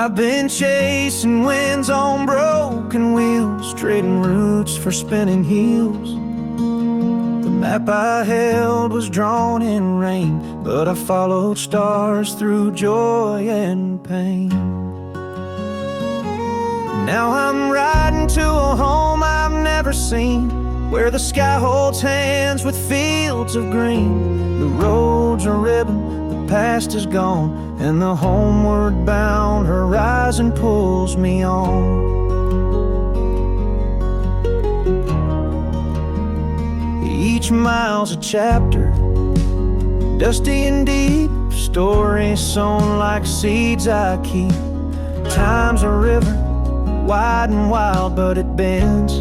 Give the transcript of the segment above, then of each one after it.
I've been chasing winds on broken wheels, trading roots for spinning heels. The map I held was drawn in rain, but I followed stars through joy and pain. Now I'm riding to a home I've never seen, where the sky holds hands with fields of green. The roads are ribbon, the past is gone, and the homeward bound horizon pulls me on. Each mile's a chapter, dusty and deep, stories sown like seeds I keep. Time's a river, wide and wild, but it bends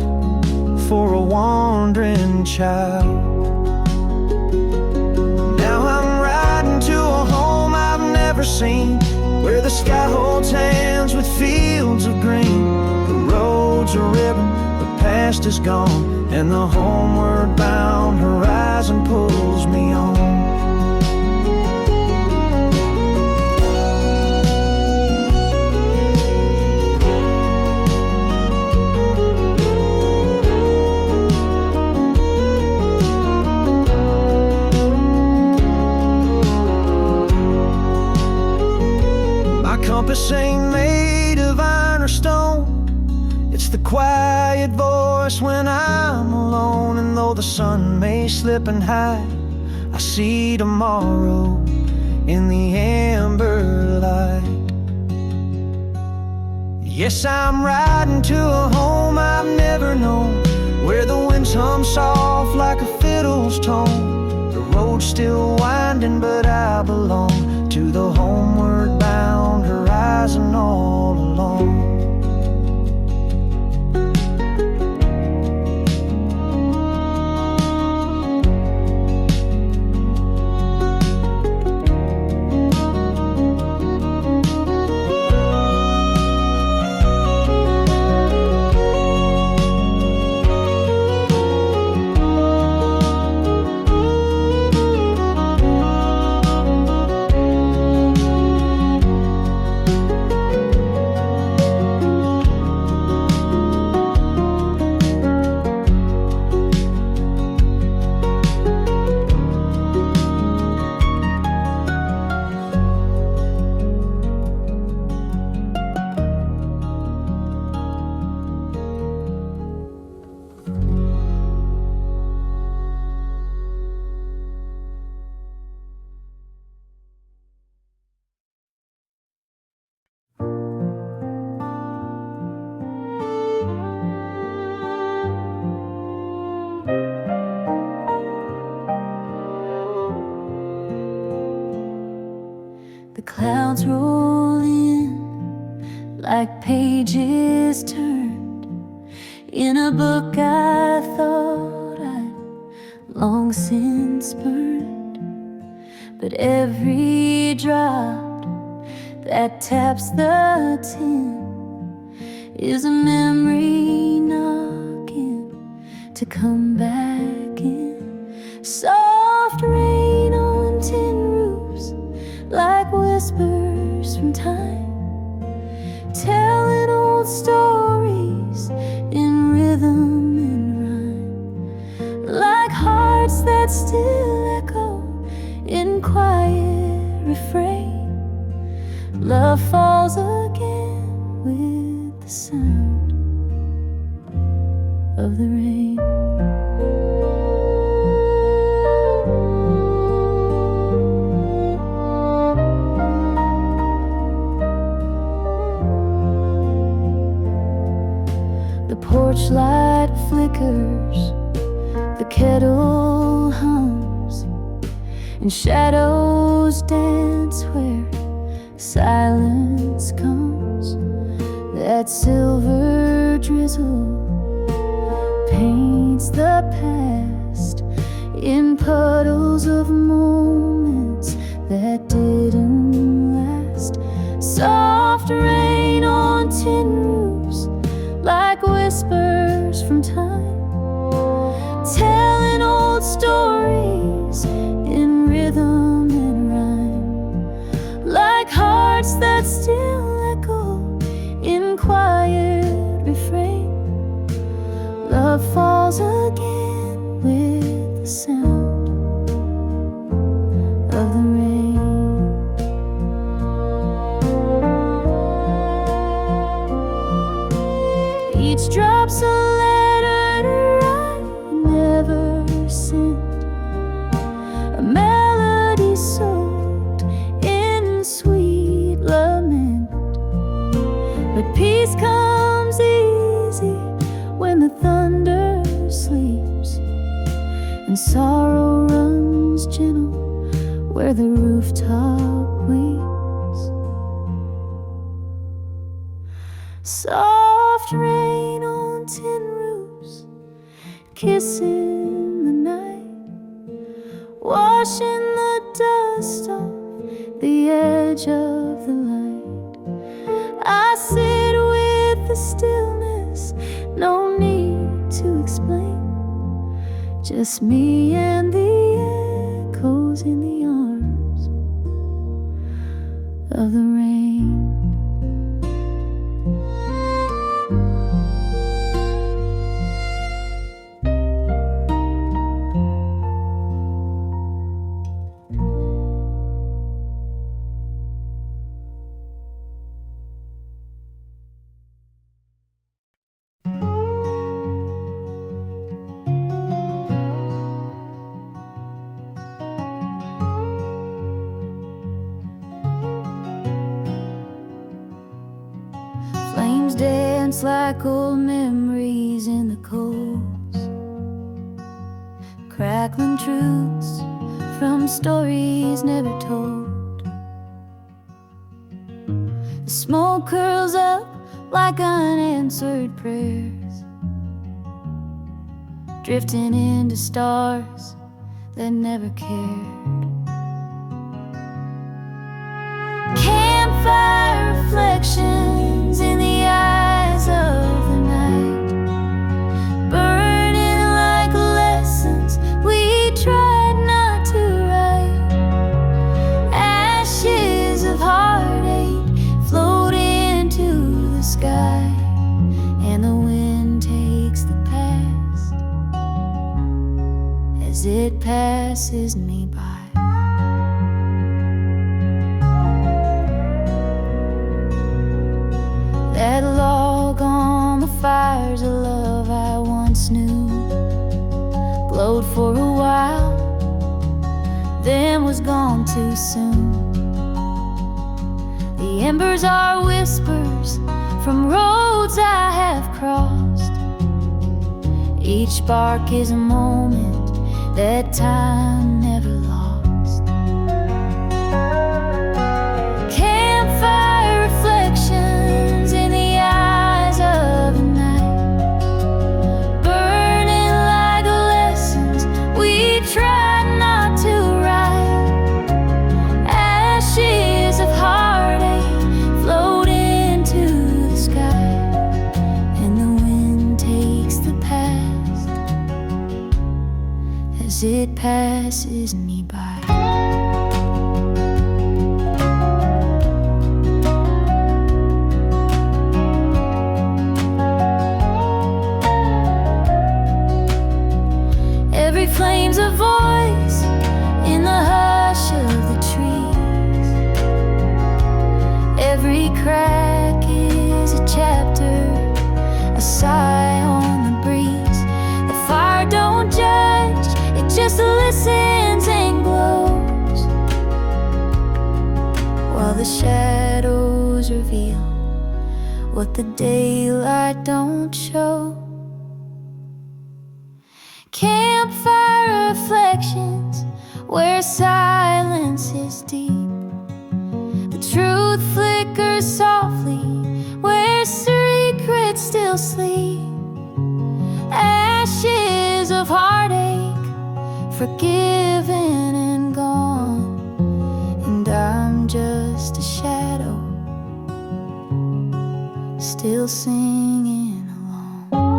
for a wandering child. Now I'm riding to a home I've never seen, where the sky holds hands with fields of green. The roads are ribbon, the past is gone, and the homeward bound horizon pulls me on. Compass ain't made of iron or stone. It's the quiet voice when I'm alone. And though the sun may slip and hide, I see tomorrow in the amber light. Yes, I'm riding to a home I've never known, where the winds hum soft like a fiddle's tone. The road's still winding, but I belong to the homeward bound horizon all along. The clouds roll in like pages turned in a book I thought I'd long since burned. But every drop that taps the tin is a memory knocking to come back in. Soft rain on tin roofs, like whispers from time, telling old stories in rhythm and rhyme, like hearts that still echo in quiet refrain. Love falls again with the sound of the rain. Porch light flickers, the kettle hums, and shadows dance where silence comes. That silver drizzle paints the past in puddles of moments that didn't last. Soft rain on tin roofs, like whispers from time, telling old stories in rhythm and rhyme, like hearts that still echo quiet refrain. Love falls again with the sound of the rain. Each drop's a letter to write, never sent. A melody soaked in sweet lament. But peace comes easy when the thunder sleeps, and sorrow runs gentle where the rooftop weeps. Soft rain on tin roofs, kissing the night, washing the dust off the edge of the light. I sit with the stillness, no need to explain, just me and the echoes in the arms of the rain. Flames dance like old memories in the coals, crackling truths from stories never told. The smoke curls up like unanswered prayers, drifting into stars that never cared. Campfire reflections in the eyes of the night, burning like lessons we tried not to write. Ashes of heartache float into the sky, and the wind takes the past as it passes me by. That log on the fires of love I once knew glowed for a while, then was gone too soon. The embers are whispers from roads I have crossed. Each spark is a moment that time never lost. Campfire reflections in the eyes of the night, burning like lessons we tried not to write. Ashes of heartache float into the sky, and the wind takes the past as it passes me by. Every flame's a voice in the hush of the trees. Every crack is a chapter, a sigh on the breeze. The fire don't judge, it just listens and glows, while the shadows reveal what the daylight don't show. Campfire reflections where silence is deep. The truth flickers softly where secrets still sleep. Ashes of heartache forgiven and gone, and I'm just a shadow still singing along.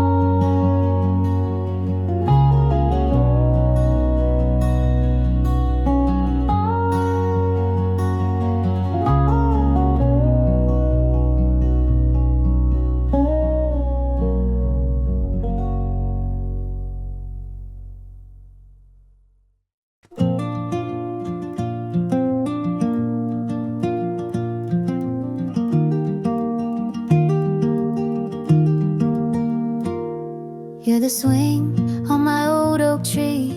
You're the swing on my old oak tree,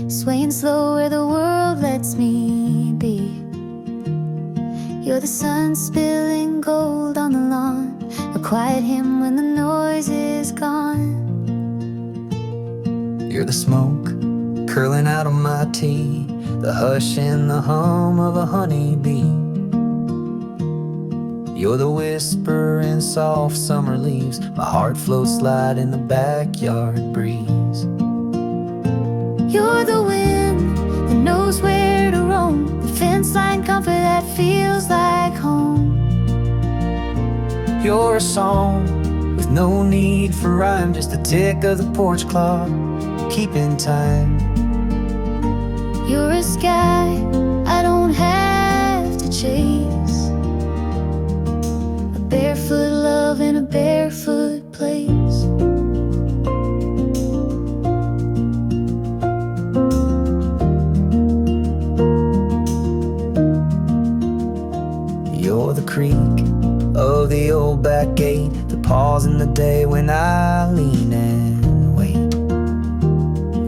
swaying slow where the world lets me be. You're the sun spilling gold on the lawn, a quiet hymn when the noise is gone. You're the smoke curling out on my tea, the hush and the hum of a honeybee. You're the whisper in soft summer leaves, my heart floats light in the backyard breeze. You're the wind that knows where to roam, the fence line comfort that feels like home. You're a song with no need for rhyme, just the tick of the porch clock, keeping time. You're a sky I don't have to chase, a barefoot love in a barefoot place. You're the creak of the old back gate, the pause in the day when I lean and wait.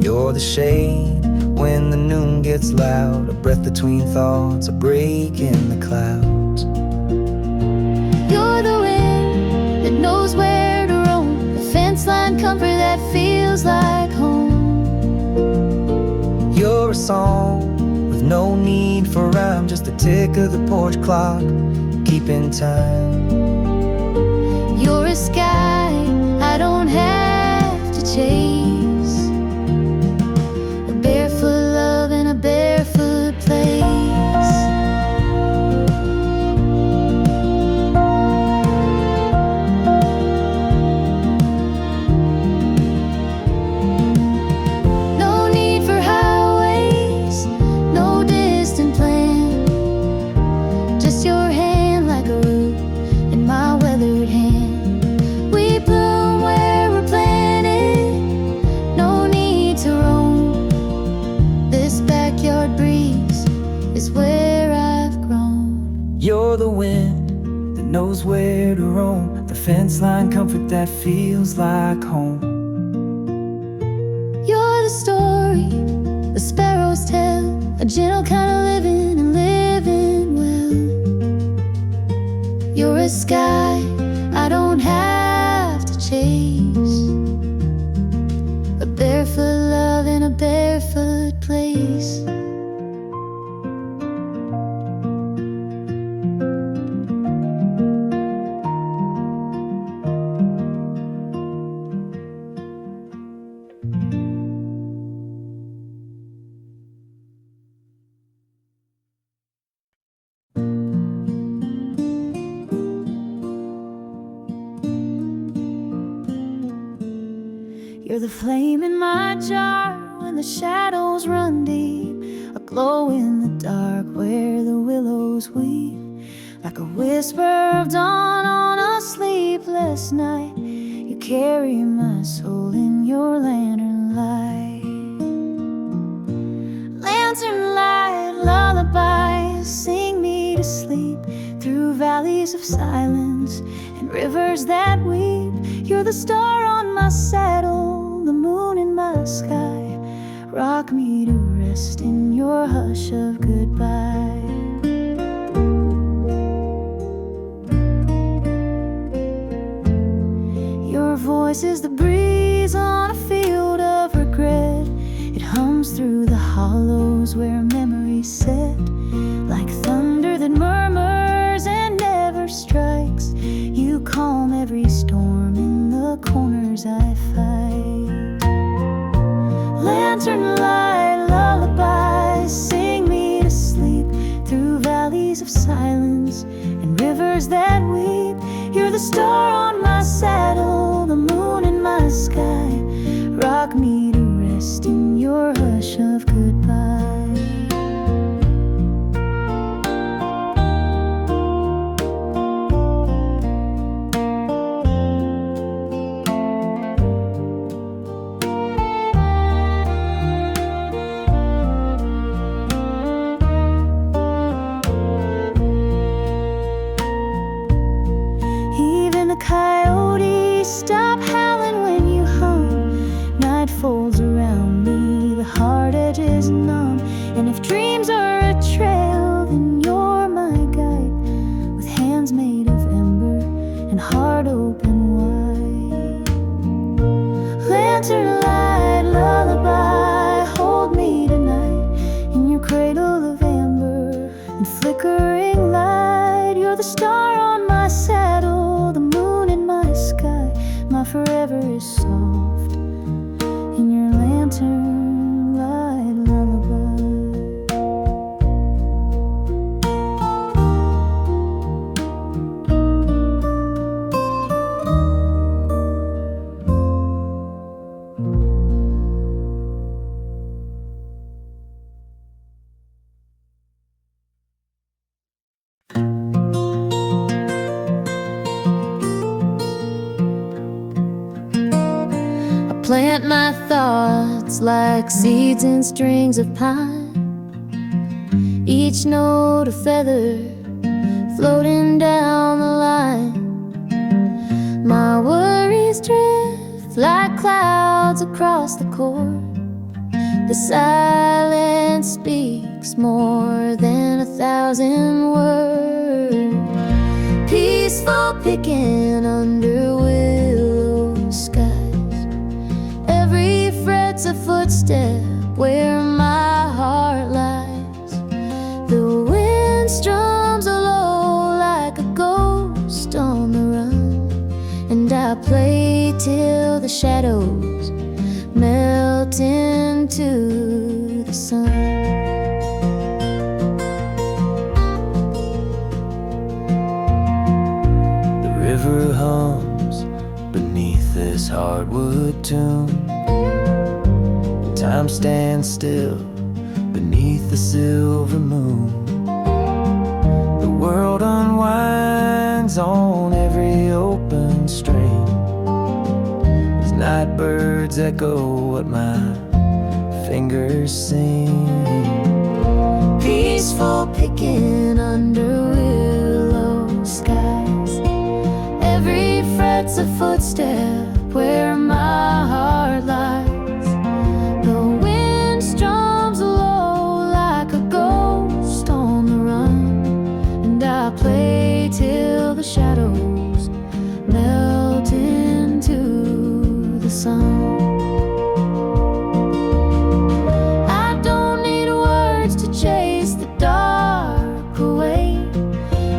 You're the shade when the noon gets loud, a breath between thoughts, a break in the clouds. You're the wind that knows where to roam, the fence line comfort that feels like home. You're a song with no need for rhyme, just the tick of the porch clock, keeping time. You're a sky I don't have to chase, a barefoot love in a barefoot place. No need for highways, no distant plan, just your hand like a root in my weathered hand. We bloom where we're planted, no need to roam. This backyard breeze is where I've grown. You're the wind that knows where to roam, the fence line comfort that feels like home. You're the story the sparrows tell, a gentle kind of living and living well. You're a sky I don't have to chase, a barefoot love in a barefoot place. You're the flame in my jar when the shadows run deep, a glow in the dark where the willows weep, like a whisper of dawn on a sleepless night. You carry my soul in your lantern light. Lantern light, lullabies, sing me to sleep through valleys of silence and rivers that weep. You're the star on my saddle, the moon in my sky. Rock me to rest in your hush of goodbye. Your voice is the breeze on a field of regret. It hums through the hollows where memories set, like thunder that murmurs and never strikes. You calm every storm in the corners I fight. Lantern light, lullaby, sing me to sleep through valleys of silence and rivers that weep. You're the star on my saddle, the moon in my sky. Rock me to rest in your hush of goodbye. lantern light lullaby, hold me tonight in your cradle of amber and flickering light. You're the star on my saddle, the moon in my sky. My forever is soft in your lantern light lullaby. Plant my thoughts like seeds in strings of pine, each note a feather floating down the line. My worries drift like clouds across the court. The silence speaks more than 1,000 words. Peaceful picking under willow skies. Every fret's a footstep where my heart lies. The wind strums low like a ghost on the run, and I play till the shadows melt into the sun. The river hums beneath this hardwood tomb. Time stands still beneath the silver moon. The world unwinds on every open stream as night birds echo what my fingers sing. Peaceful picking under willow skies. Every fret's a footstep where my heart lies. The wind strums low like a ghost on the run, and I play till the shadows melt into the sun. I don't need words to chase the dark away,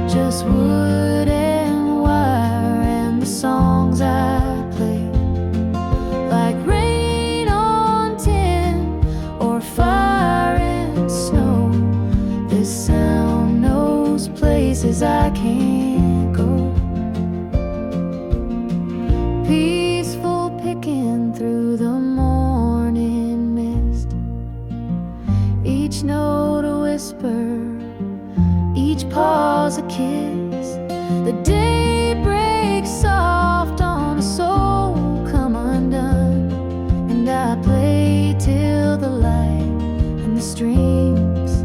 just wood and wire and the songs I play. Like rain on tin or fire and snow, this sound knows places I can't go. Peaceful picking through the morning mist, each note a whisper, each pause a kiss. The day breaks soft on a soul come undone, and I play till the light and the strings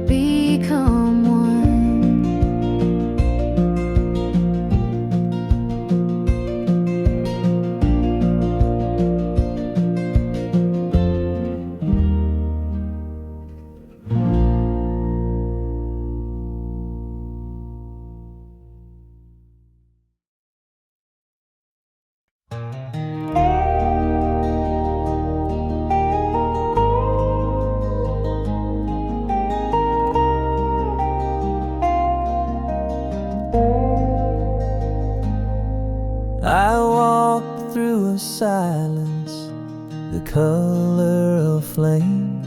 become one. I walk through a silence, the color of flame,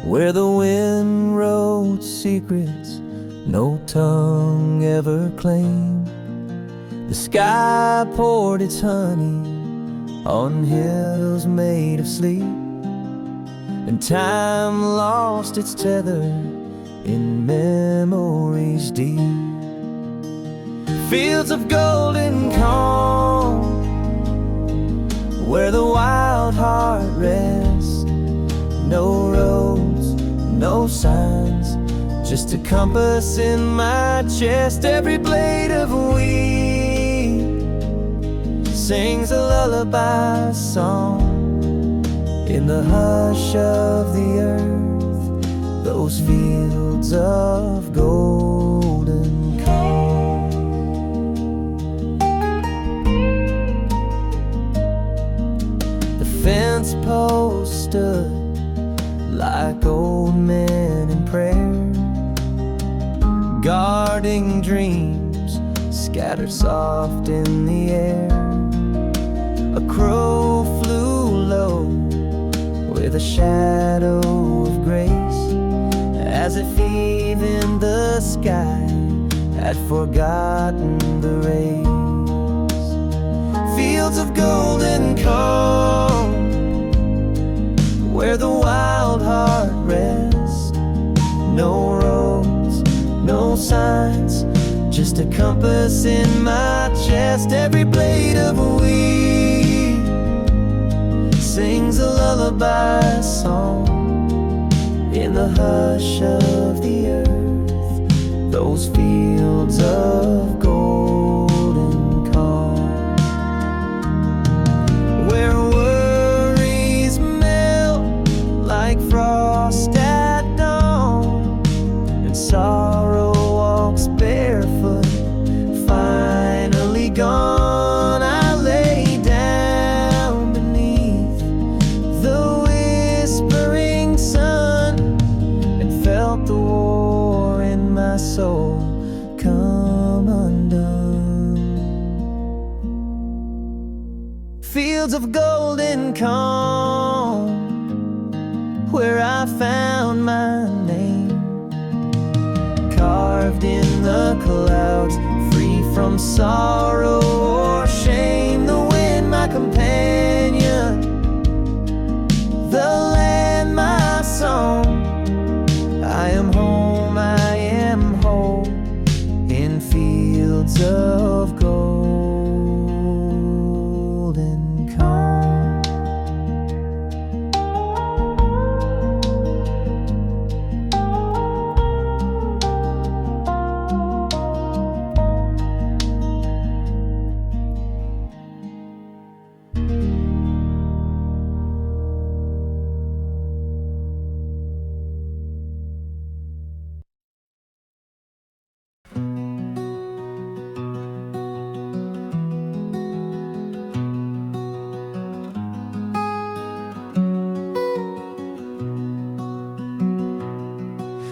where the wind wrote secrets no tongue ever claimed. The sky poured its honey on hills made of sleep, and time lost its tether in memories deep. Fields of golden calm, where the wild heart rests. No roads, no signs, just a compass in my chest. Every blade of wheat sings a lullaby song in the hush of the earth, those fields of golden calm. fence post stood like old men in prayer, guarding dreams scattered soft in the air. A crow flew low with a shadow of grace, as if even the sky had forgotten the race. Fields of golden corn, where the wild heart rests. No roads, no signs, just a compass in my chest. Every blade of wheat sings a lullaby song in the hush of the earth. Those fields of golden corn, where worries melt like frost at dawn, and sorrow walks barefoot, finally gone. I lay down beneath the whispering sun and felt the war in my soul come undone. Fields of golden corn, where I found my name, carved in the clouds, free from sorrow or shame. The wind, my companion, the land, my song. I am home, I am whole, in fields of golden corn.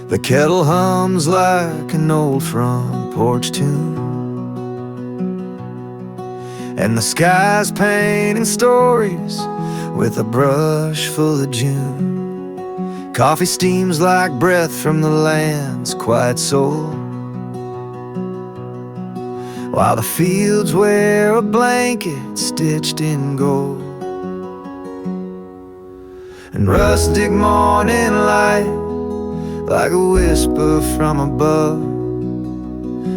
The kettle hums like an old front porch tune, and the sky's painting stories with a brush full of June. Coffee steams like breath from the land's quiet soul, while the fields wear a blanket stitched in gold. And rustic morning light, like a whisper from above,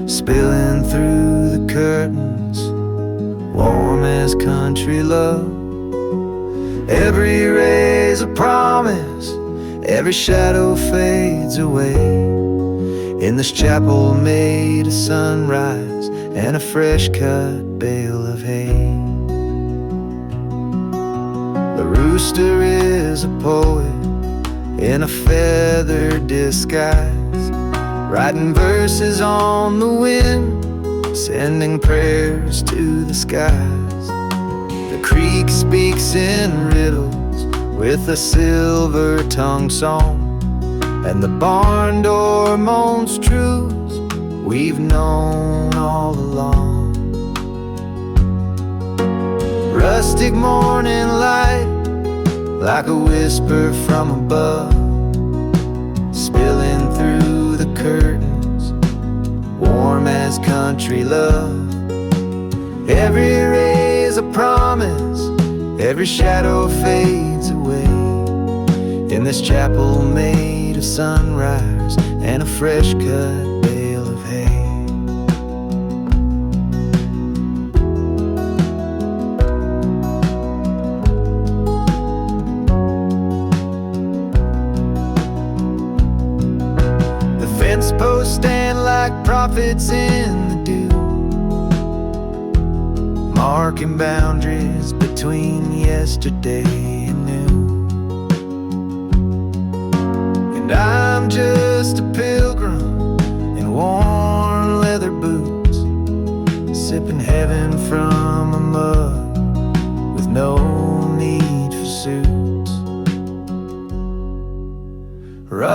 spilling through the curtains, warm as country love. Every ray's a promise, every shadow fades away, in this chapel made of sunrise and a fresh cut bale of hay. The rooster is a poet in a feathered disguise, writing verses on the wind, sending prayers to the skies. The creek speaks in riddles with a silver-tongued song, and the barn door moans truths we've known all along. Rustic morning light, like a whisper from above, spilling through the curtains, warm as country love. Every ray's a promise, every shadow fades away, in this chapel made of sunrise and a fresh cut bale of hay. Posts stand like prophets in the dew, marking boundaries between yesterday and new. And I'm just a pilgrim in worn leather boots, sipping heaven from a mug with no need for suits.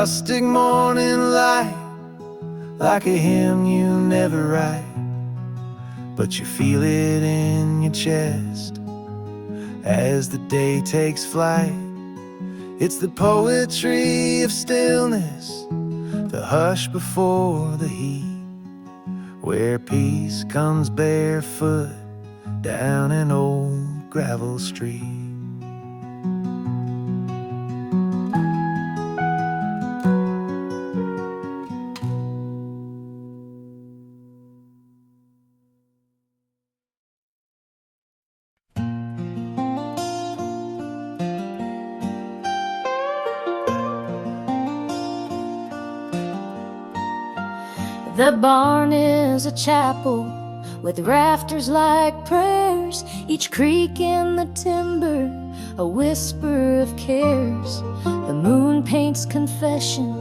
rustic morning light, like a hymn you never write, but you feel it in your chest as the day takes flight. It's the poetry of stillness, the hush before the heat, where peace comes barefoot down an old gravel street. The barn is a chapel with rafters like prayers, each creak in the timber a whisper of cares. The moon paints confession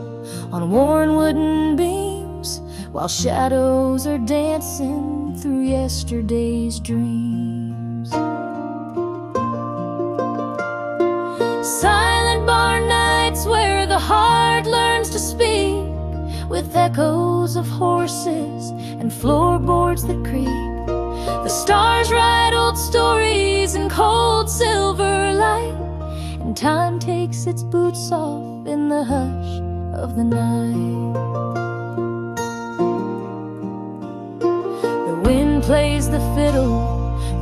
on worn wooden beams, while shadows are dancing through yesterday's dreams. Silent barn nights where the heart learns to speak, with echoes of horses and floorboards that creak. The stars write old stories in cold silver light, and time takes its boots off in the hush of the night. The wind plays the fiddle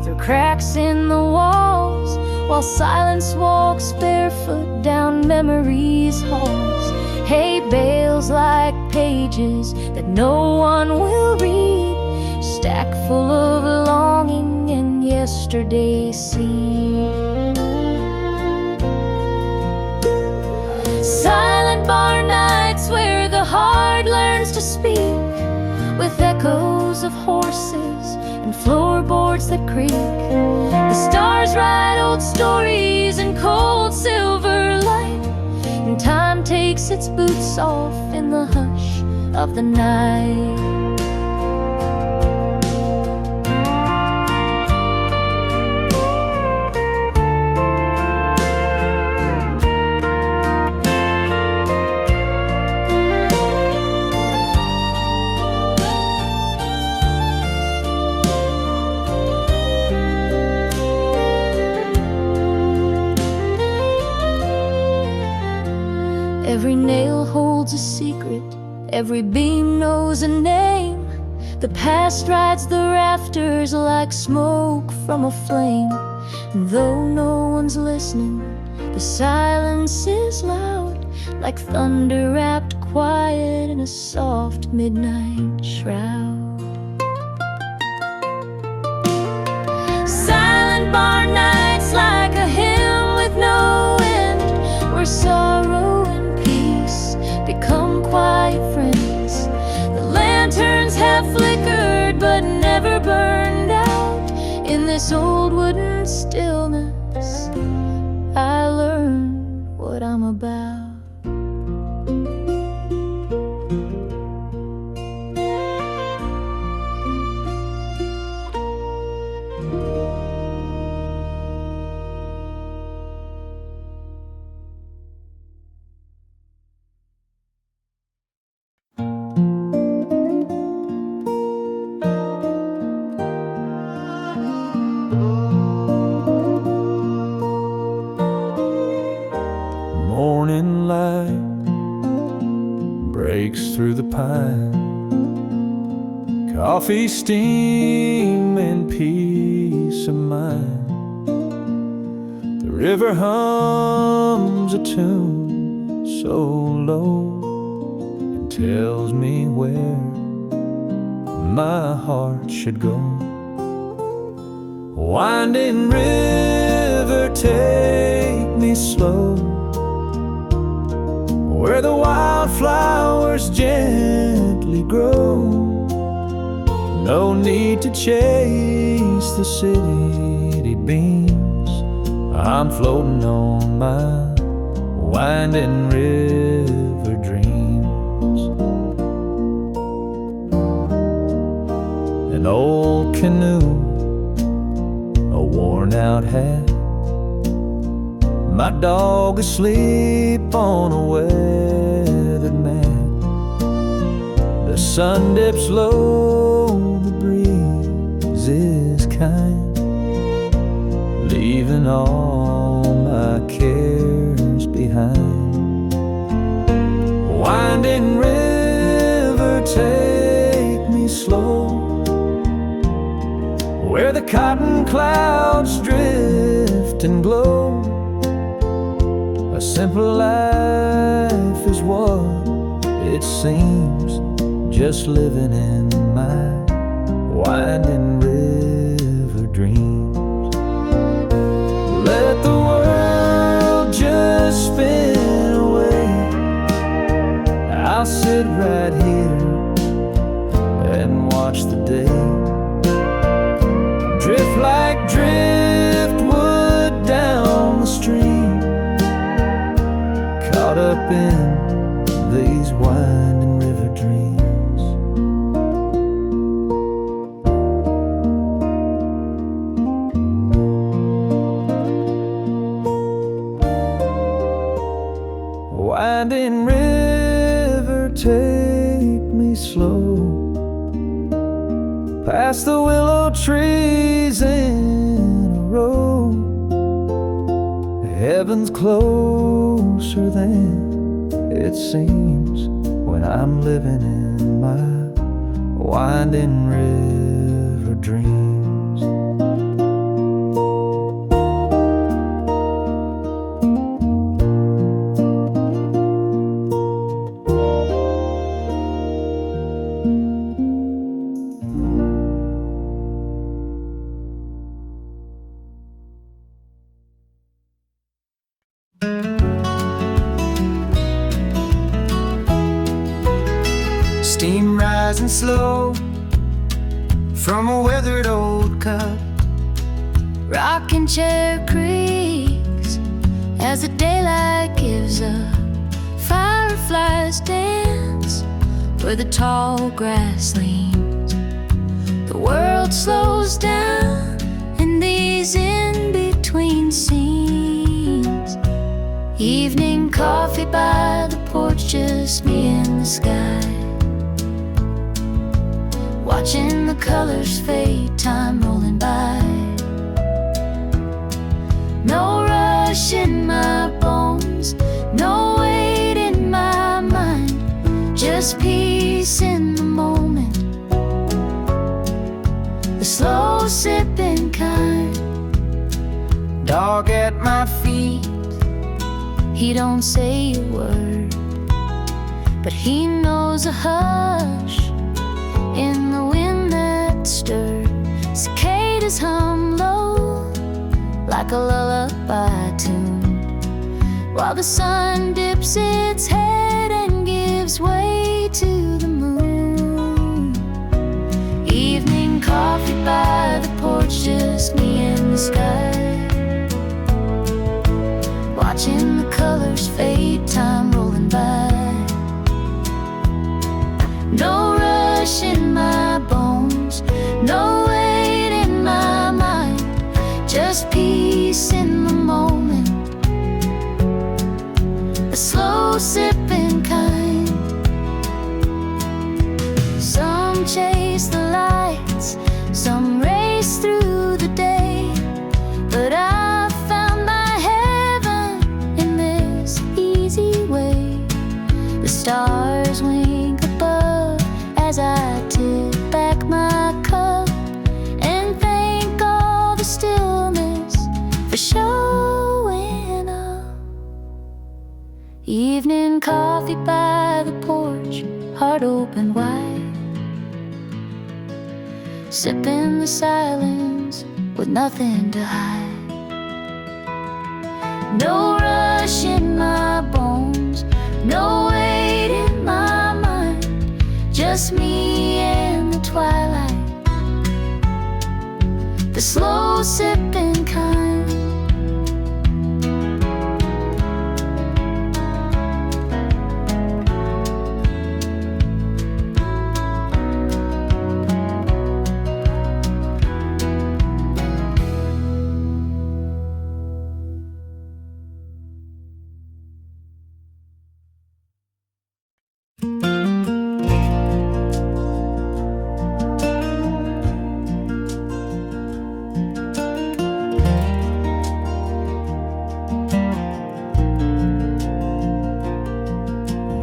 through cracks in the walls, while silence walks barefoot down memory's halls. Hay bales like pages that no one will read, stacked full of longing and yesterday's seed. Silent barn nights where the heart learns to speak, with echoes of horses and floorboards that creak. The stars write old stories in cold silver light, and time takes its boots off in the hush of the night. Every nail holds a secret, every beam knows a name. The past rides the rafters like smoke from a flame. And though no one's listening, the silence is loud, like thunder wrapped quiet in a soft midnight shroud. Silent barn nights like a hymn with no end, where sorrow and become quiet friends. The lanterns have flickered but never burned out. In this old wooden stillness, I learn what I'm about. Morning light breaks through the pine, coffee, steam, and peace of mind. The river hums a tune so low, it tells me where my heart should go. Winding river, take me slow, where the wildflowers gently grow. No need to chase the city beams, I'm floating on my winding river dreams. An old canoe, a worn out hat, my dog asleep on a weather sun dips low, the breeze is kind, leaving all my cares behind. Winding river, take me slow, where the cotton clouds drift and glow. A simple life is what it seems, just living in my winding river dreams. Let the world just spin away, I'll sit right here and watch the day drift like driftwood down the stream, caught up in these winding river dreams. Winding river, take me slow, past the willow trees in a row. Heaven's closer than it seems when I'm living in my winding river dreams. Steam rising slow from a weathered old cup, Rocking chair creaks as the daylight gives up. Fireflies dance where the tall grass leans. The world slows down in these in-between scenes. Evening coffee by the porch, just me and the sky, watching the colors fade, time rolling by. No rush in my bones, no weight in my mind, just peace in the moment, the slow sipping kind. dog at my feet, He don't say a word, but he knows a hush in the wind that stirred. Cicadas hum low like a lullaby tune, while the sun dips its head and gives way to the moon. Evening coffee by the porch, just me and the sky, watching the colors fade, time rolling by. No rush in my bones, no weight in my mind, just peace in the moment, a slow sipping kind. Some chase the lights, some race through the day, but I found my heaven in this easy way. The stars wink above as I tip back my cup and thank all the stillness for showing up. Evening coffee by the porch, heart open wide, sipping the silence with nothing to hide. No rush in my bones, no weight in my mind, just me and the twilight, the slow sipping kind.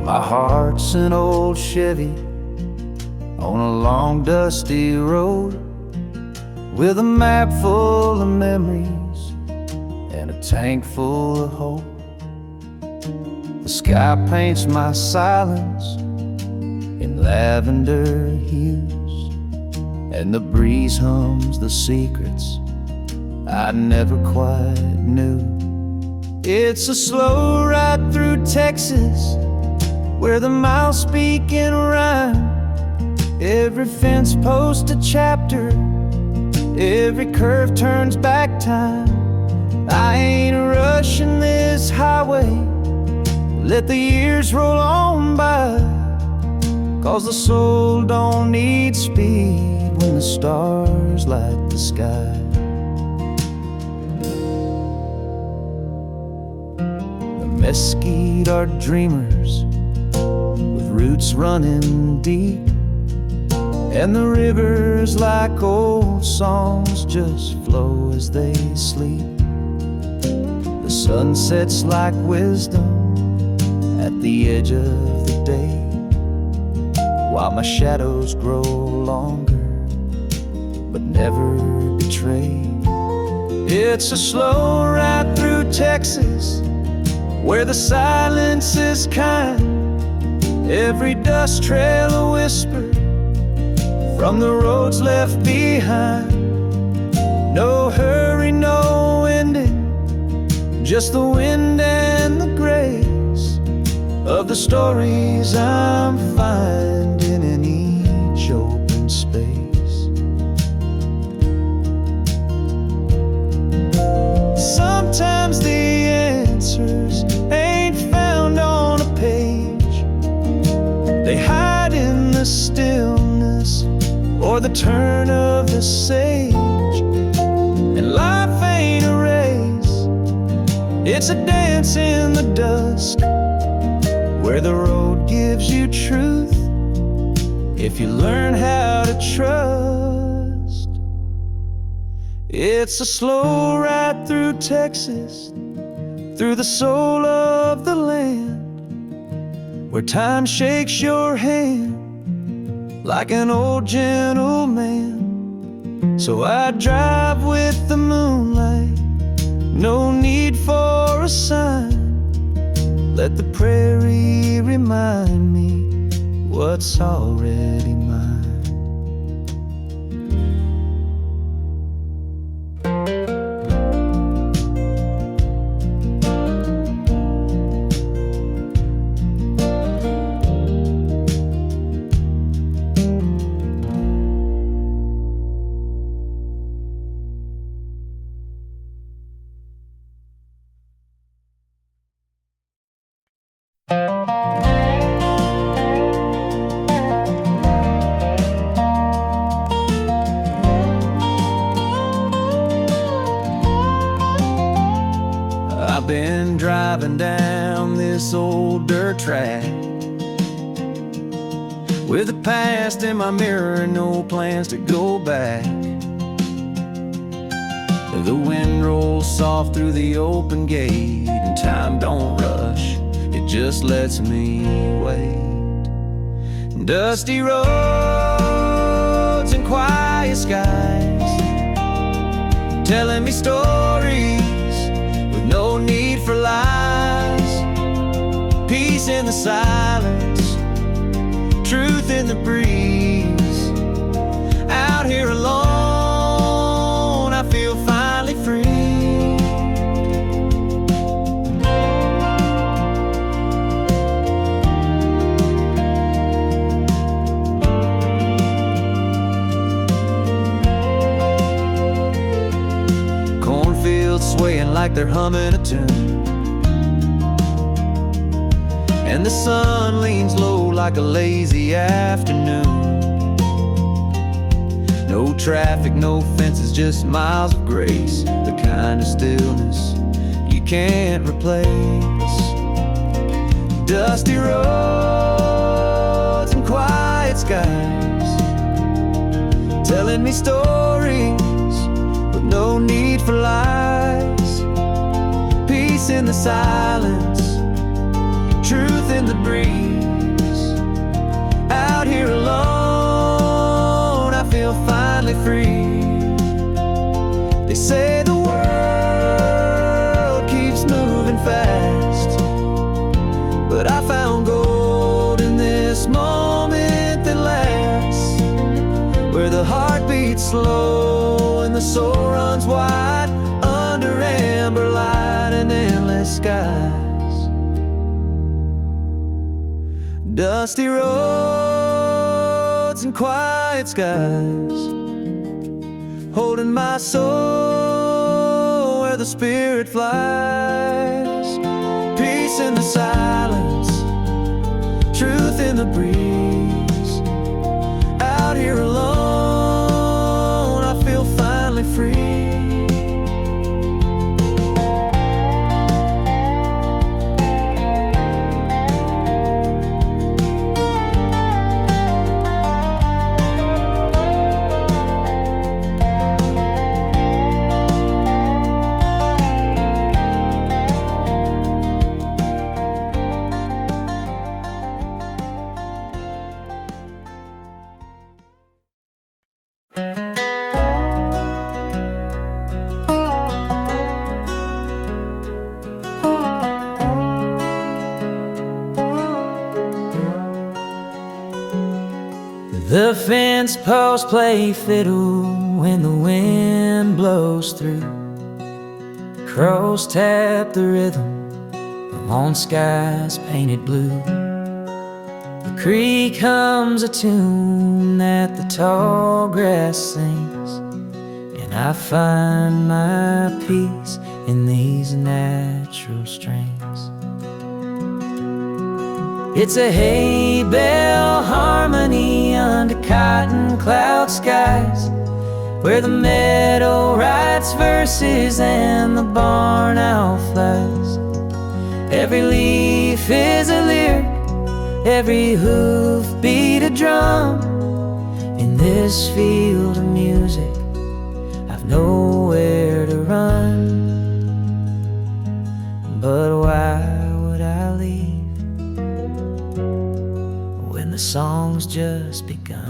My heart's an old Chevy on a long dusty road, with a map full of memories and a tank full of hope. The sky paints my silence in lavender hues, and the breeze hums the secrets I never quite knew. It's a slow ride through Texas, where the miles speak in rhyme. Every fence post a chapter, every curve turns back time. I ain't rushing this highway, let the years roll on by, 'cause the soul don't need speed when the stars light the sky. The mesquite are dreamers with roots running deep, and the rivers like old songs just flow as they sleep. The sun sets like wisdom at the edge of the day, while my shadows grow longer but never betray. It's a slow ride through Texas, where the silence is kind. Every dust trail a whisper from the roads left behind. No hurry, no ending, just the wind and the grace of the stories I'm finding in each open space. Sometimes the answers ain't found on a page, they hide in the stillness or the turn of the sage. And life ain't a race, it's a dance in the dusk, where the road gives you truth if you learn how to trust. It's a slow ride through Texas, through the soul of the land, where time shakes your hand like an old gentleman. So I drive with the moonlight, no need for a sign. Let the prairie remind me what's already mine. I've been driving down this old dirt track with the past in my mirror and no plans to go back. The wind rolls soft through the open gate, and time don't rush, it just lets me wait. Dusty roads and quiet skies, telling me stories with no need for lies. Peace in the silence, truth in the breeze. Out here alone, I feel finally free. Cornfields swaying like they're humming a tune, and the sun leans low like a lazy afternoon. No traffic, no fences, just miles of grace, the kind of stillness you can't replace. Dusty roads and quiet skies, telling me stories with no need for lies. Peace in the silence, truth in the breeze. Out here alone, I feel finally free. They say the world keeps moving fast, but I found gold in this moment that lasts, where the heart beats slow and the soul runs wide under amber light and endless skies. Dusty roads and quiet skies, holding my soul where the spirit flies. Peace in the silence, truth in the breeze. Out here alone, I feel finally free. The fence posts play fiddle when the wind blows through. Crows tap the rhythm on skies painted blue. The creek hums a tune that the tall grass sings, and I find my peace in these natural strings. It's a hay bell harmony under cotton cloud skies, where the meadow writes verses and the barn owl flies. Every leaf is a lyric, every hoof beat a drum. In this field of music, I've nowhere to run. But why would I leave when the song's just begun?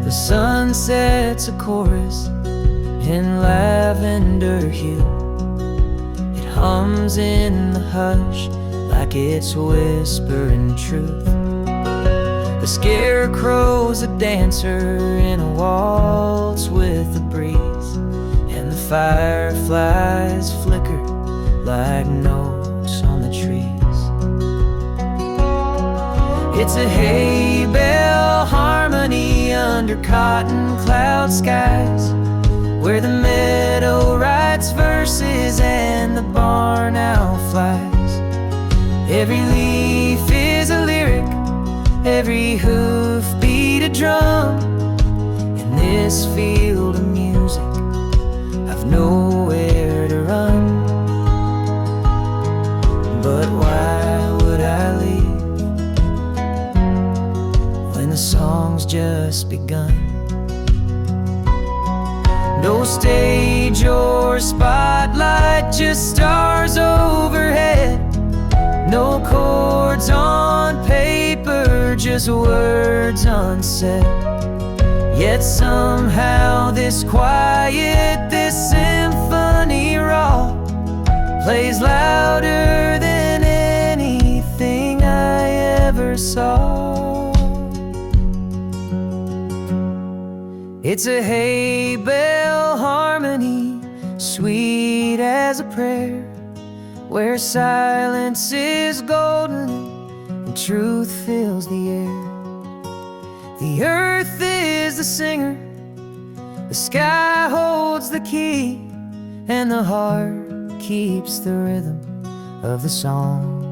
The sun sets a chorus in lavender hue. It hums in the hush like it's whispering truth. The scarecrow's a dancer in a waltz with the breeze, and the fireflies flicker like notes on the trees. It's a hay bell harmony under cotton cloud skies, where the meadow writes verses and the barn owl flies. Every leaf is a lyric, every hoof beat a drum. In this field of music, I've nowhere to run. But why would I leave when the song's just begun? No stage or spotlight, just stars overhead. No chords on paper, just words unsaid. Yet somehow this quiet, this symphony raw, plays louder than anything I ever saw. It's a hay bell harmony, sweet as a prayer, where silence is golden and truth fills the air. The earth is the singer, the sky holds the key, and the heart keeps the rhythm of the song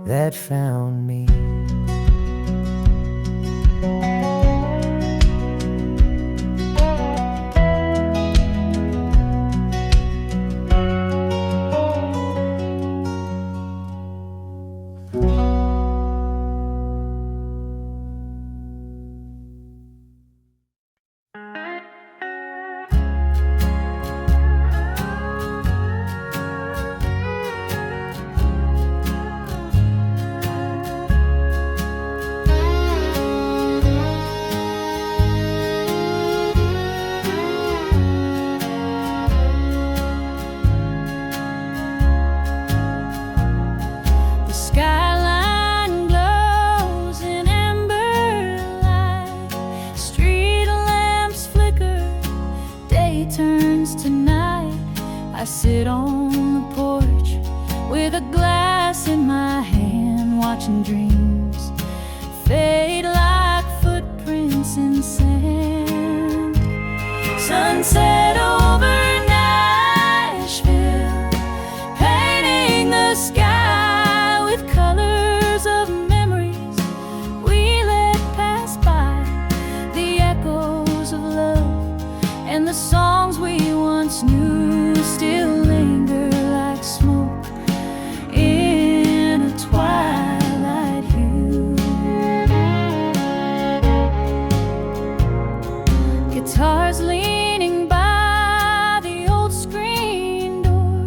that found me. on the porch with a glass in my hand, watching dreams fade like footprints in sand. Sunset over Nashville, painting the sky with colors of memories we let pass by. The echoes of love and the songs we once knew still linger like smoke in a twilight hue. Guitars leaning by the old screen door,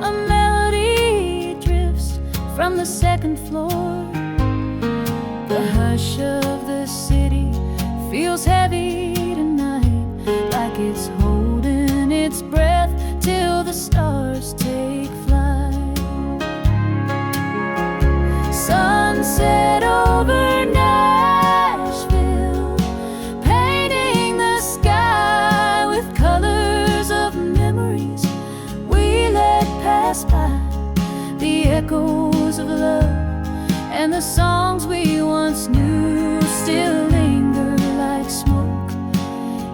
a melody drifts from the second floor. The hush of the city feels heavy tonight, like it's holding its breath till the stars take flight. Sunset over Nashville, painting the sky with colors of memories we let pass by. The echoes of love and the songs we once knew still linger like smoke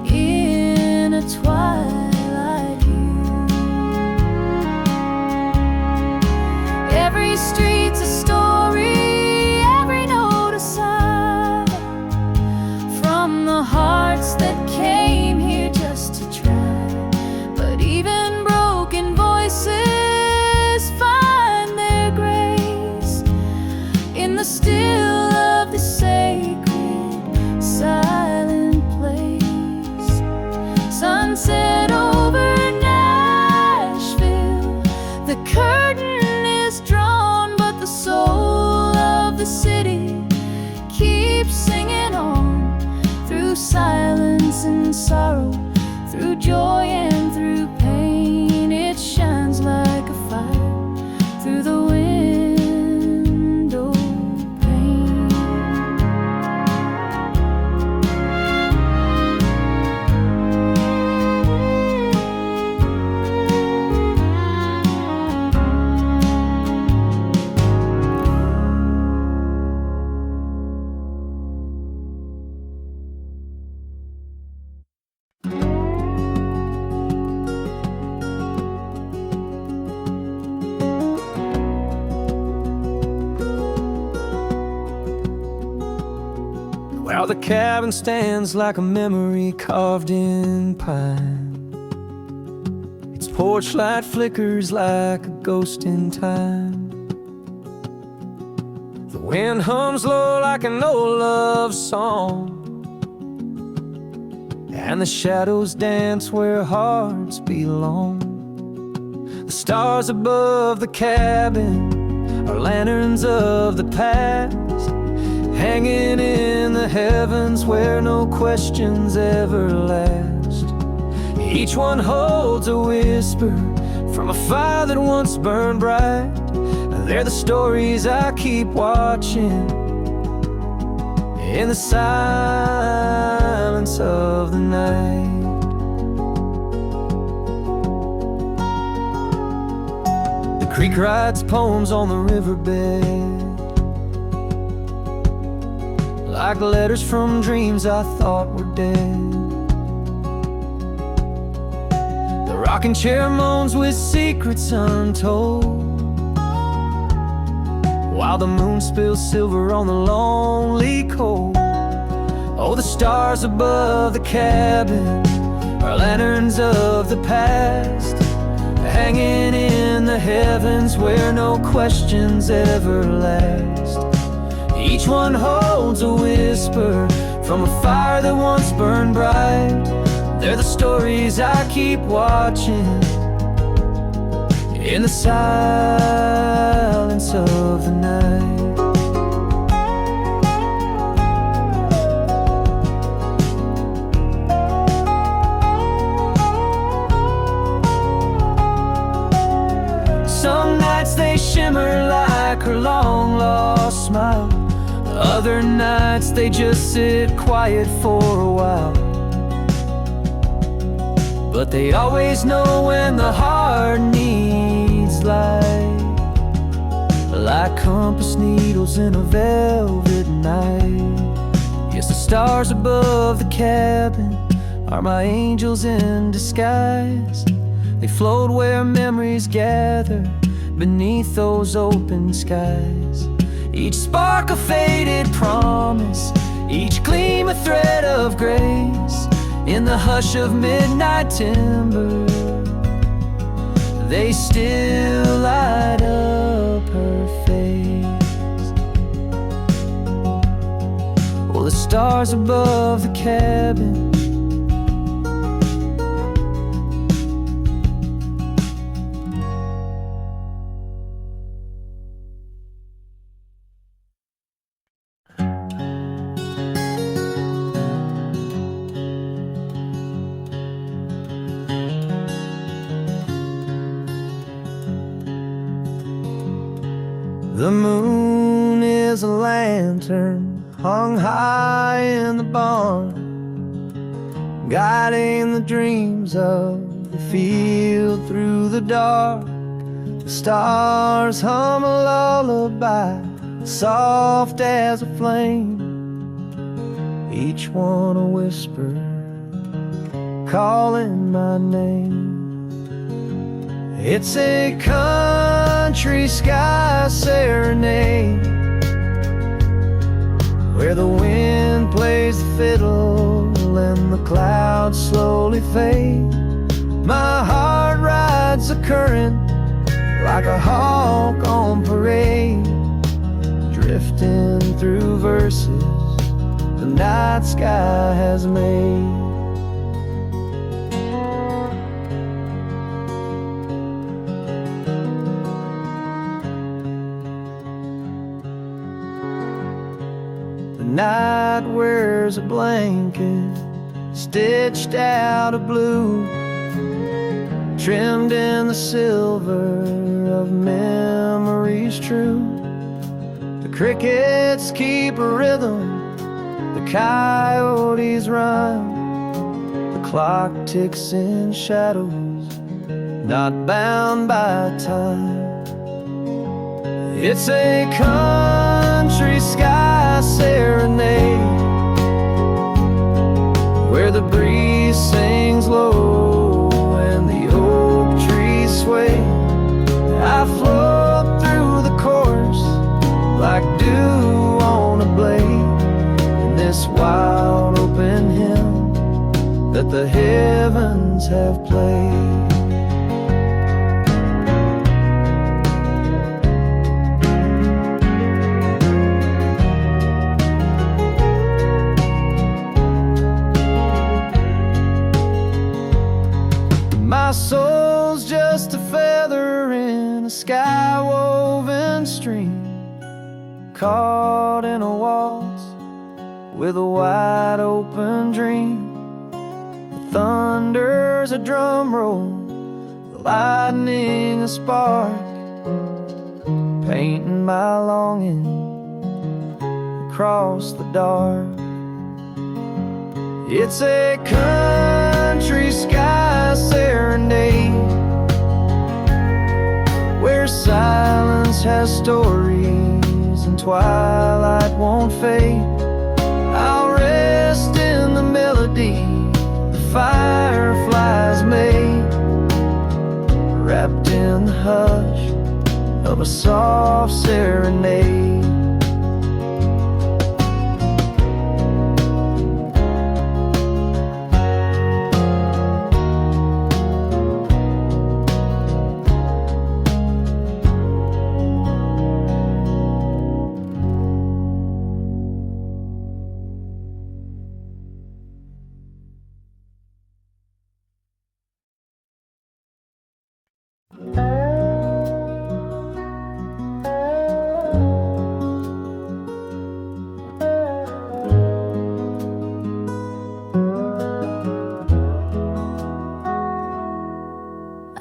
in a twilight hue. Every street's a story, every note a sigh, from the hearts that came here just to try. But even broken voices find their grace in the still of the sacred silent place. Sunset over Nashville, the curtain is drawn, but the soul of the city keeps singing on, through silence and sorrow, through joy and through pain. It shines like a fire through the window pane. While the cabin stands like a memory carved in pine, its porch light flickers like a ghost in time. The wind hums low like an old love song, and the shadows dance where hearts belong. The stars above the cabin are lanterns of the past, hanging in the heavens where no questions ever last. Each one holds a whisper from a fire that once burned bright. They're the stories I keep watching in the silence of the night. The creek writes poems on the riverbed, like letters from dreams I thought were dead. The rocking chair moans with secrets untold, while the moon spills silver on the lonely coal. Oh, the stars above the cabin are lanterns of the past, hanging in the heavens where no questions ever last. Each one holds a whisper from a fire that once burned bright. They're the stories I keep watching in the silence of the night. Some nights they shimmer like her long lost smile, other nights they just sit quiet for a while. but they always know when the heart needs light, like compass needles in a velvet night. Yes, the stars above the cabin are my angels in disguise. They float where memories gather beneath those open skies. Each spark a faded promise, each gleam a thread of grace. In the hush of midnight timber, they still light up her face. Well, the stars above the cabin, the moon is a lantern hung high in the barn, guiding the dreams of the field through the dark. The stars hum a lullaby, soft as a flame, each one a whisper calling my name. It's a country sky serenade, where the wind plays the fiddle and the clouds slowly fade. My heart rides the current like a hawk on parade, drifting through verses the night sky has made. Night wears a blanket stitched out of blue, trimmed in the silver of memories true. The crickets keep a rhythm, the coyotes rhyme, the clock ticks in shadows, not bound by time. It's a country sky serenade, where the breeze sings low and the oak trees sway. I float through the chorus like dew on a blade, in this wild open hymn that the heavens have played. My soul's just a feather in a sky-woven stream, caught in a waltz with a wide-open dream. The thunder's a drum roll, the lightning a spark, painting my longing across the dark. It's a country sky serenade, where silence has stories and twilight won't fade. I'll rest in the melody the fireflies made, wrapped in the hush of a soft serenade.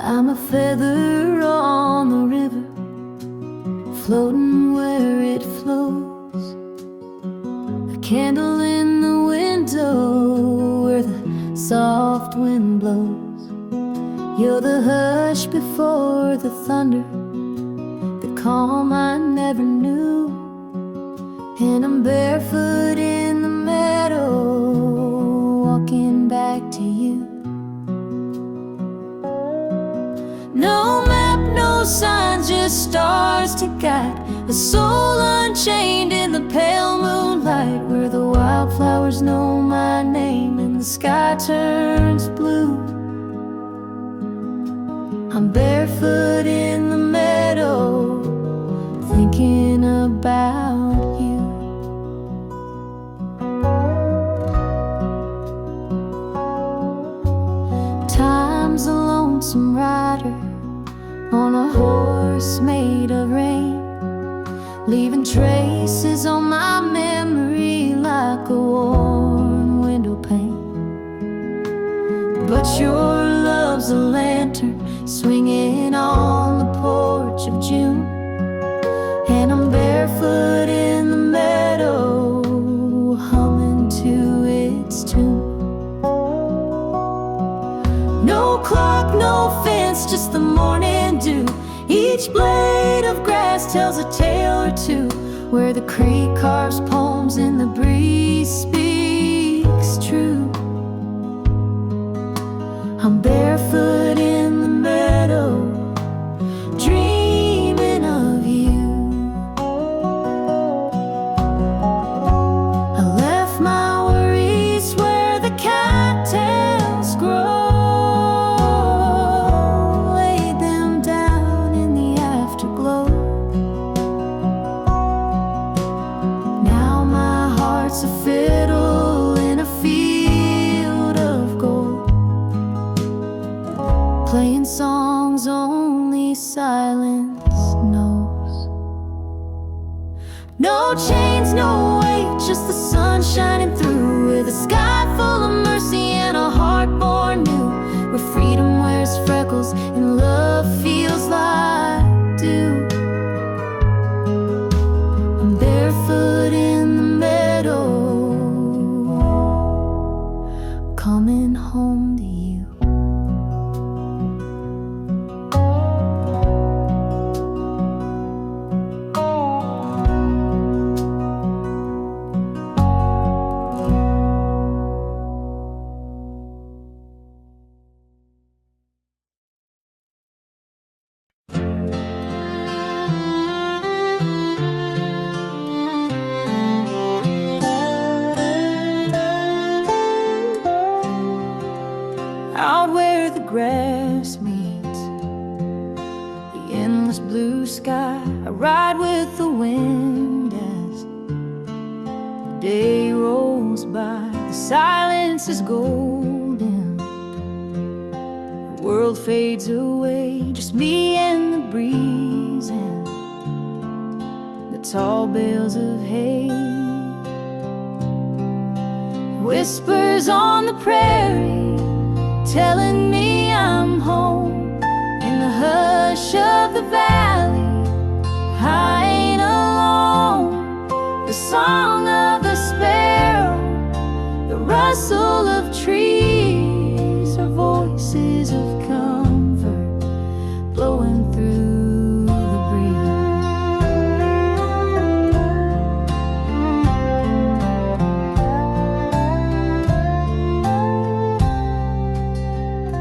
I'm a feather on the river, floating where it flows, a candle in the window where the soft wind blows. You're the hush before the thunder, the calm I never knew. And I'm barefoot in the meadow, walking back to you. No map, no signs, just stars to guide a soul unchained in the pale moonlight, where the wildflowers know my name and the sky turns blue. I'm barefoot in the meadow, thinking about you. Time's a lonesome rider on a horse made of rain, leaving traces on my memory like a worn window pane. But your love's a lantern swinging on the porch of June, and I'm barefoot in the meadow, humming to its tune. No clock, no fence, just the morning dew. Each blade of grass tells a tale or two, where the creek carves poems and the breeze speaks true. I'm barefoot in the meadow, dreaming of you. I left my worries where the cattails grow, laid them down in the afterglow. Now my heart's a fiddle in a field of gold, playing songs only silence knows. No chains, no weight, just the sun shining through, with a sky full of mercy and a heart born new, where freedom wears freckles and love feels like dew. I'm barefoot in the meadow, coming home to you. Out where the grass meets the endless blue sky, I ride with the wind as the day rolls by. The silence is golden, the world fades away, just me and the breeze and the tall bales of hay. Whispers on the prairie telling me I'm home, in the hush of the valley I ain't alone. The song of the sparrow, the rustle of trees, are voices of comfort blowing through the breeze.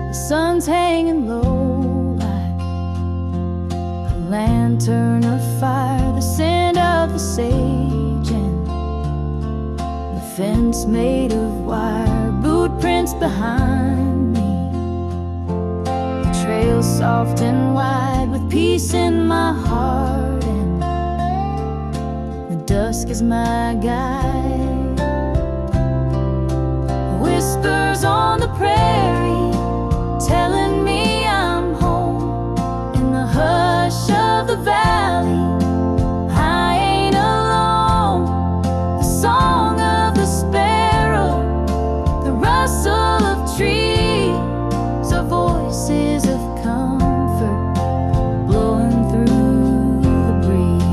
The sun's hanging low like a lantern of fire, the scent of the sage and the fence made of wire, boot prints behind me, the trail soft and wide with peace in my heart, and the dusk is my guide. Whispers on the prairie telling me I'm home, in the hush of the valley I ain't alone. The song of the sparrow, the rustle of trees, are voices of comfort blowing through the breeze.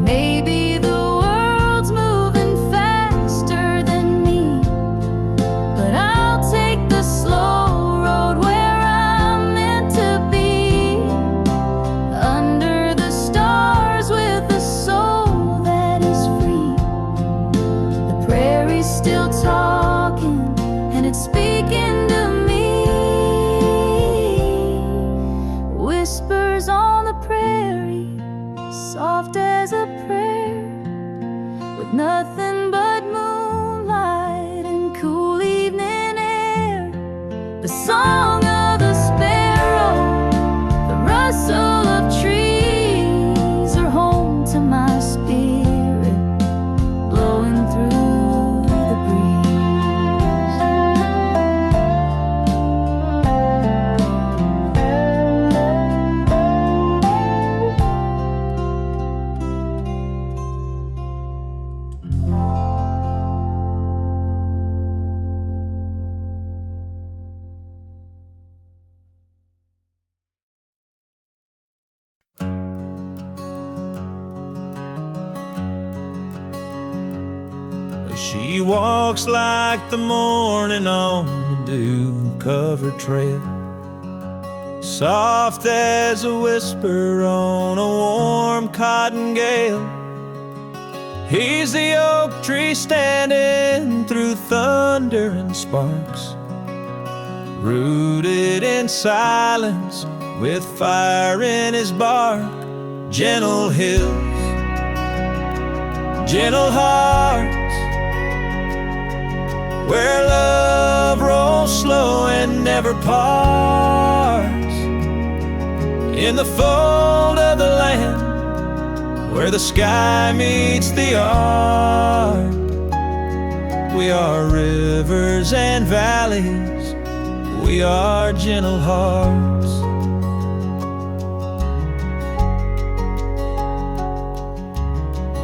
Maybe the world's moving fast, the song of the sparrow, the rustle of trees are home to my spirit, blowing through the She walks like the morning on the dew-covered trail, soft as a whisper on a warm cotton gale. He's the oak tree standing through thunder and sparks, rooted in silence with fire in his bark. Gentle hills, gentle hearts, where love rolls slow and never parts. In the fold of the land, where the sky meets the art, we are rivers and valleys, we are gentle hearts.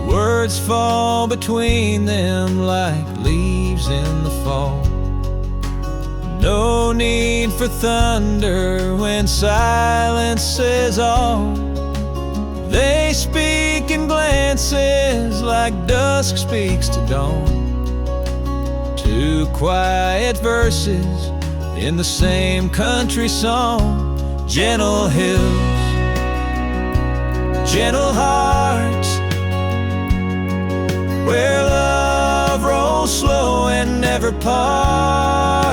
Words fall between them like leaves in the fall. No need for thunder when silence is all. They speak in glances like dusk speaks to dawn. Two quiet verses in the same country song. Gentle hills, gentle hearts, where love rolls slow and never parts.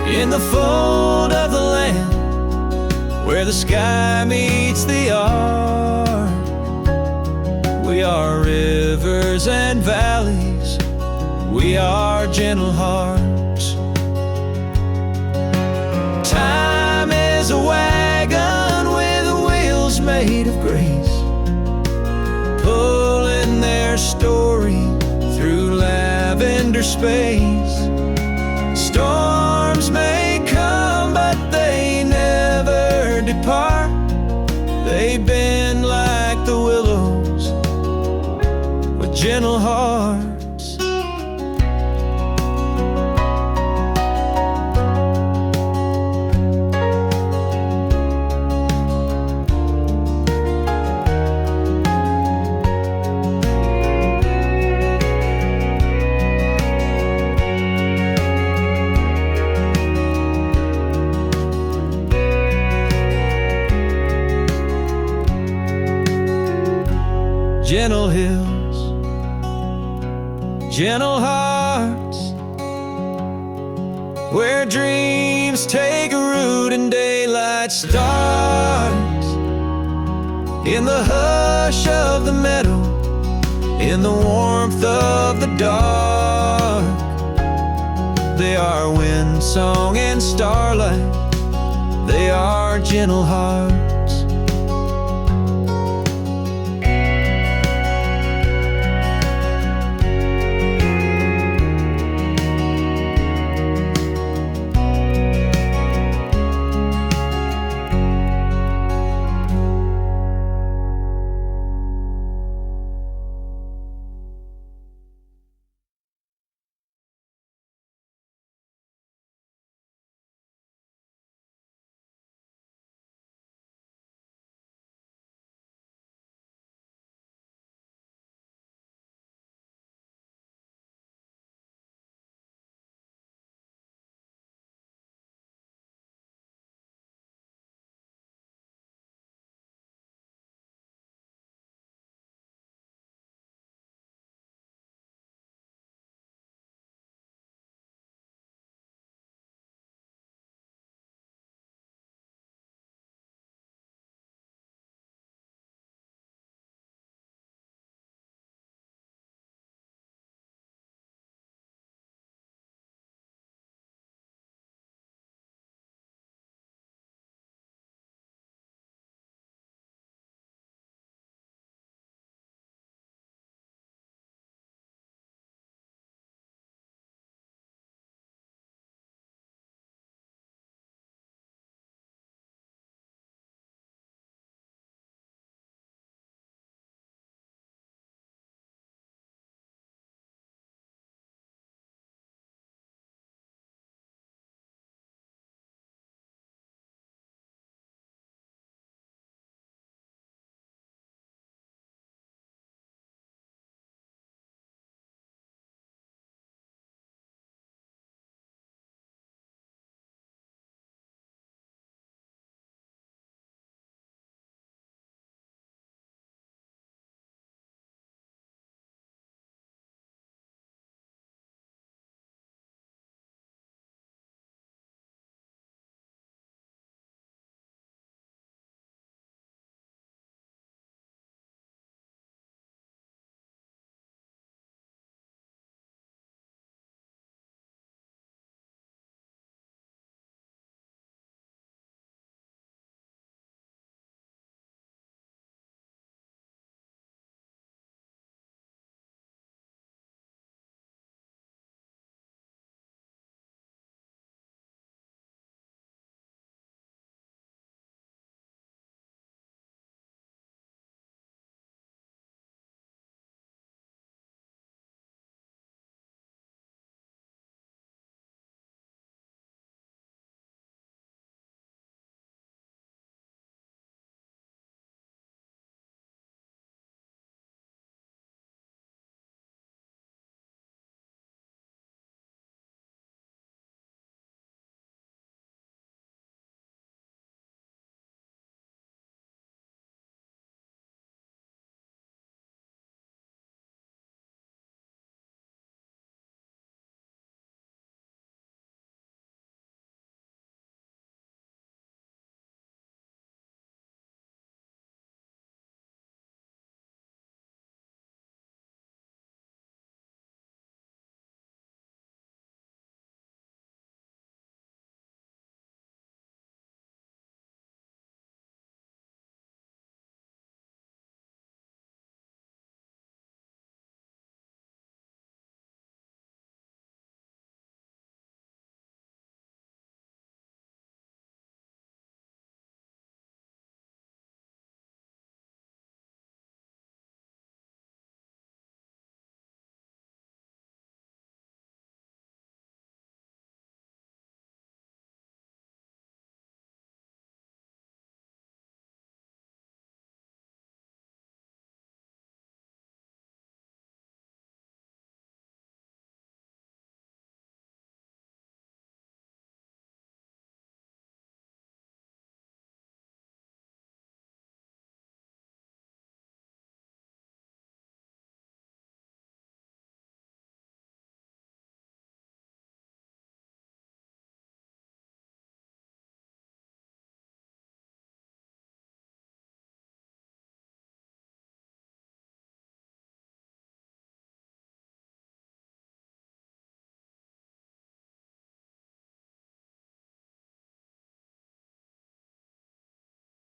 In the fold of the land, where the sky meets the art, we are rivers and valleys, we are gentle hearts. Time is a wagon with wheels made of grace, pulling their story through lavender space. Storms may come, but they never depart. They bend like the willows with gentle hearts. Gentle hills, gentle hearts, where dreams take root and daylight starts. In the hush of the meadow, in the warmth of the dark, they are wind song and starlight, they are gentle hearts.